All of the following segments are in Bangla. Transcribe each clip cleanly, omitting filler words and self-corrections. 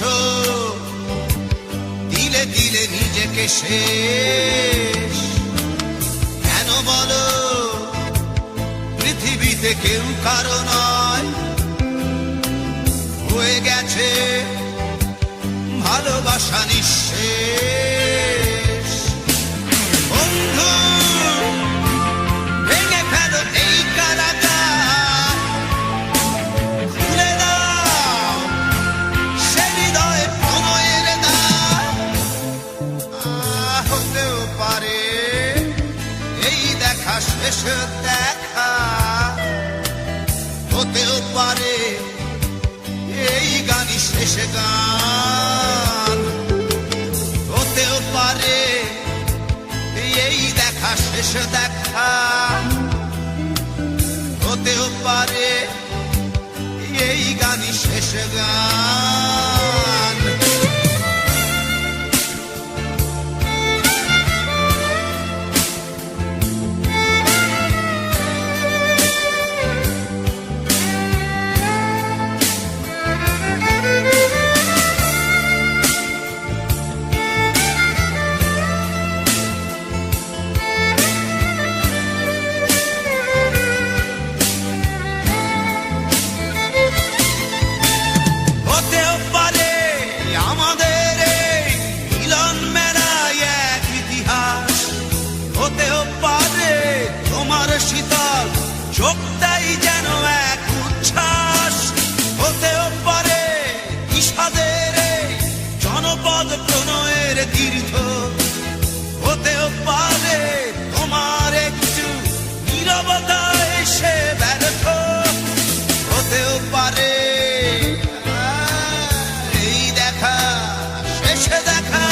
করেছো দিলে দিলে নিজেকে শেষ। কেন বলো পৃথিবীতে কেউ কারো নয়, হয়ে গেছে ভালোবাসা নিঃশেষ। বন্ধু ভেঙে ফেলো এই কারাগার, খুলে দাও সে হৃদয়ে প্রণয়ের দ্বার। হতেও পারে এই দেখা শেষ দেখা, হতেও পারে এই গানই শেষ গান, হতেও পারে এই দেখা শেষ দেখা, হতেও পারে এই গানই শেষ গান। শীতল চোখটাই যেন এক উচ্ছ্বাস, হতেও পারে বিষাদের জনপদ প্রণয়ের তীর্থ, হতেও পারে তোমার একটু নীরবতা এসে ব্যর্থ, হতেও পারে এই দেখা শেষে দেখা,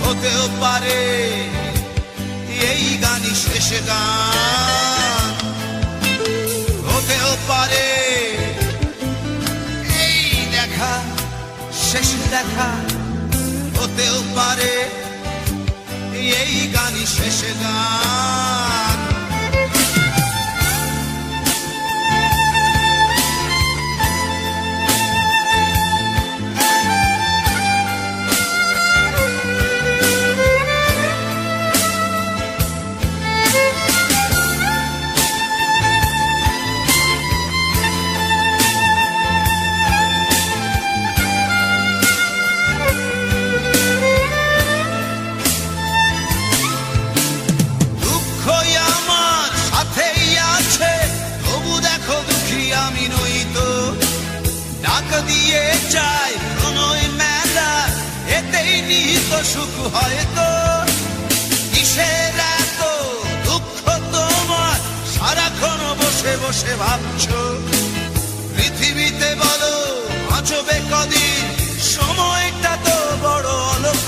হতেও পারে এই গানই শেষ গান, হতেও পারে এই দেখা শেষ দেখা, হতেও পারে এই গানই শেষ গান। আমি নই তো ডাক দিয়ে চাই প্রণয় মেলা, এতেই নিহিত সুখ হয়তো। কিসের এত দুঃখ তোমার সারাক্ষণ বসে বসে ভাবছো, পৃথিবীতে বলো বাঁচবে কদিন, সময়টা তো বড় অল্প।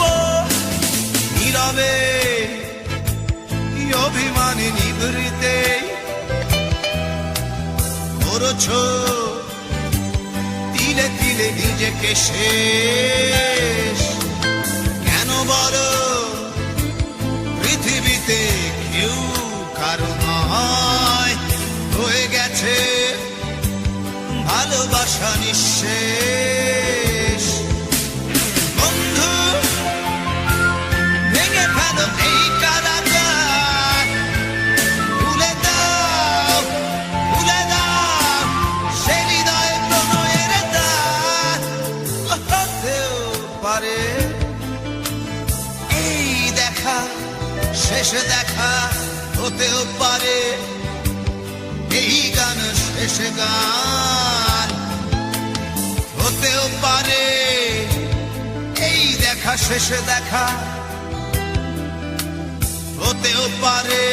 নীরবে অভিমানী নিভৃতে করেছো তিলে তিলে নিজেকে শেষ। কেন বলো পৃথিবীতে কেউ কারো নয়, হয়ে গেছে ভালোবাসা নিঃশেষ। বন্ধু ভেঙে ফেলো এই কারাগার, ভুলে দাও ভুলে দাও সে হৃদয়ে প্রণয়ের দ্বার। হতেও পারে এই দেখা শেষ দেখা, হতেও পারে এই গান শেষ গান, হতেও পারে এই দেখা শেষ দেখা, হতেও পারে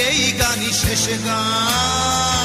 এই গানই শেষ গান।